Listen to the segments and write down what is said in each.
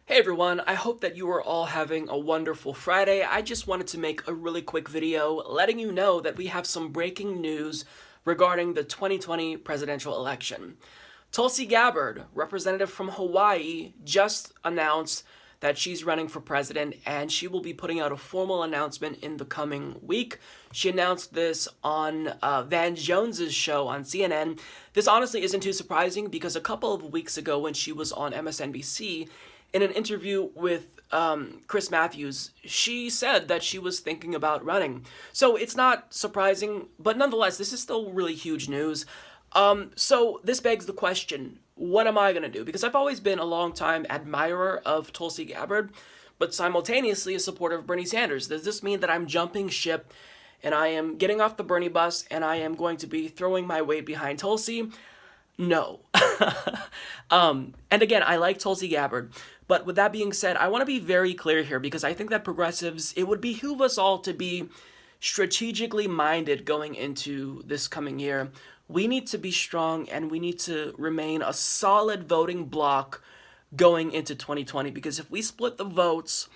Hey everyone, I hope that you are all having a wonderful Friday. I just wanted to make a really quick video letting you know that we have some breaking news regarding the 2020 presidential election. Tulsi Gabbard, representative from Hawaii, just announced that she's running for president and she will be putting out a formal announcement in the coming week. She announced this on Van Jones's show on CNN. This honestly isn't too surprising because a couple of weeks ago when she was on MSNBC, in an interview with Chris Matthews, she said that she was thinking about running. So it's not surprising, but nonetheless, this is still really huge news. So this begs the question, what am I going to do? Because I've always been a long-time admirer of Tulsi Gabbard, but simultaneously a supporter of Bernie Sanders. Does this mean that I'm jumping ship and I am getting off the Bernie bus and I am going to be throwing my weight behind Tulsi? No. And again, I like Tulsi Gabbard. But with that being said, I want to be very clear here because I think that progressives, it would behoove us all to be strategically minded going into this coming year. We need to be strong and we need to remain a solid voting bloc going into 2020 because if we split the votes,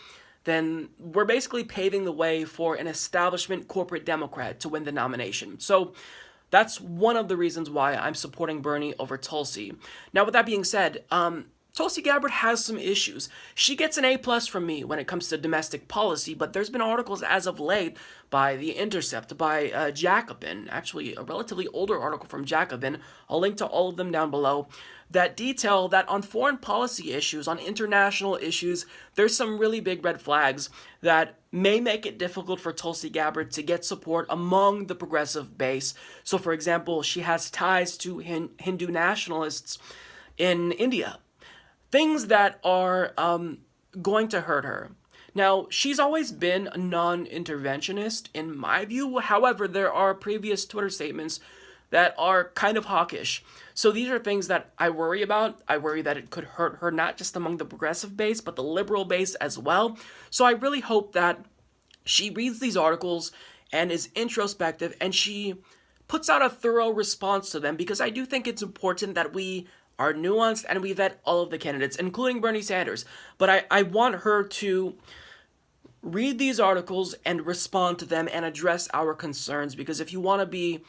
then we're basically paving the way for an establishment corporate Democrat to win the nomination. So that's one of the reasons why I'm supporting Bernie over Tulsi. Now, with that being said, Tulsi Gabbard has some issues. She gets an A+ from me when it comes to domestic policy, but there's been articles as of late by The Intercept, by Jacobin, actually a relatively older article from Jacobin, I'll link to all of them down below, that detail that on foreign policy issues, on international issues, there's some really big red flags that may make it difficult for Tulsi Gabbard to get support among the progressive base. So, for example, she has ties to Hindu nationalists in India. Things that are going to hurt her. Now, she's always been a non-interventionist in my view. However, there are previous Twitter statements that are kind of hawkish. So these are things that I worry about. I worry that it could hurt her not just among the progressive base, but the liberal base as well. So I really hope that she reads these articles and is introspective and she puts out a thorough response to them because I do think it's important that we are nuanced and we vet all of the candidates, including Bernie Sanders. But I want her to read these articles and respond to them and address our concerns because if you want to be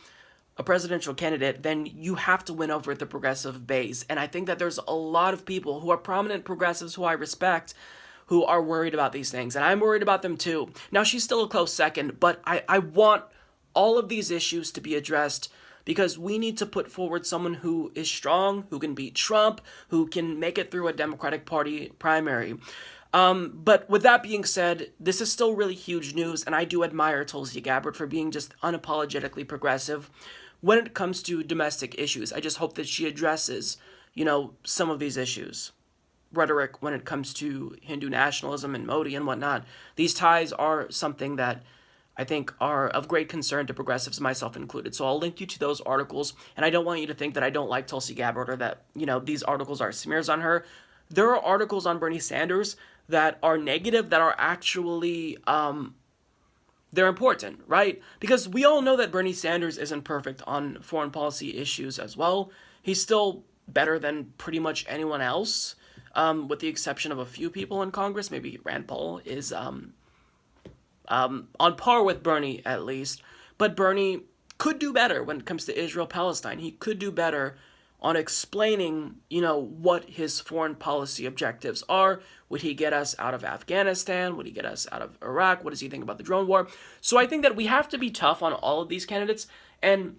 a presidential candidate, then you have to win over the progressive base. And I think that there's a lot of people who are prominent progressives who I respect who are worried about these things. And I'm worried about them too. Now, she's still a close second, but I want all of these issues to be addressed because we need to put forward someone who is strong, who can beat Trump, who can make it through a Democratic Party primary. But with that being said, this is still really huge news, and I do admire Tulsi Gabbard for being just unapologetically progressive when it comes to domestic issues. I just hope that she addresses, some of these issues. Rhetoric when it comes to Hindu nationalism and Modi and whatnot. These ties are something that I think are of great concern to progressives, myself included. So I'll link you to those articles, and I don't want you to think that I don't like Tulsi Gabbard or that, these articles are smears on her. There are articles on Bernie Sanders that are negative that are actually, they're important, right? Because we all know that Bernie Sanders isn't perfect on foreign policy issues as well. He's still better than pretty much anyone else, with the exception of a few people in Congress. Maybe Rand Paul is on par with Bernie at least, but Bernie could do better when it comes to Israel-Palestine. He could do better on explaining, what his foreign policy objectives are. Would he get us out of Afghanistan? Would he get us out of Iraq? What does he think about the drone war? So I think that we have to be tough on all of these candidates, and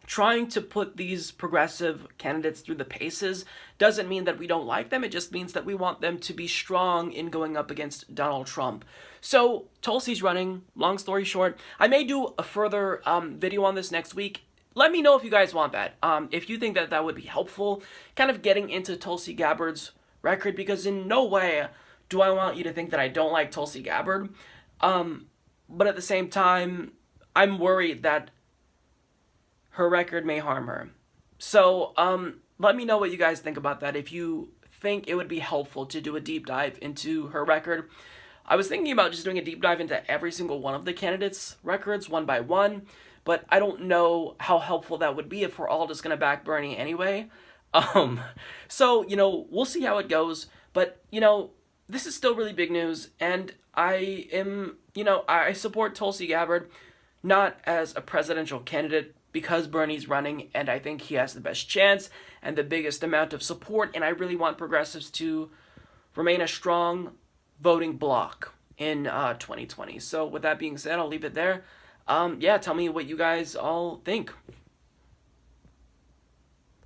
trying to put these progressive candidates through the paces doesn't mean that we don't like them. It just means that we want them to be strong in going up against Donald Trump. So Tulsi's running. Long story short, I may do a further video on this next week. Let me know if you guys want that. If you think that that would be helpful, kind of getting into Tulsi Gabbard's record, because in no way do I want you to think that I don't like Tulsi Gabbard. But at the same time, I'm worried that her record may harm her. So let me know what you guys think about that. If you think it would be helpful to do a deep dive into her record. I was thinking about just doing a deep dive into every single one of the candidates' records one by one, but I don't know how helpful that would be if we're all just going to back Bernie anyway. So, we'll see how it goes. But, this is still really big news, and I am, I support Tulsi Gabbard, not as a presidential candidate because Bernie's running, and I think he has the best chance and the biggest amount of support, and I really want progressives to remain a strong voting bloc in 2020. So with that being said, I'll leave it there. Yeah, tell me what you guys all think.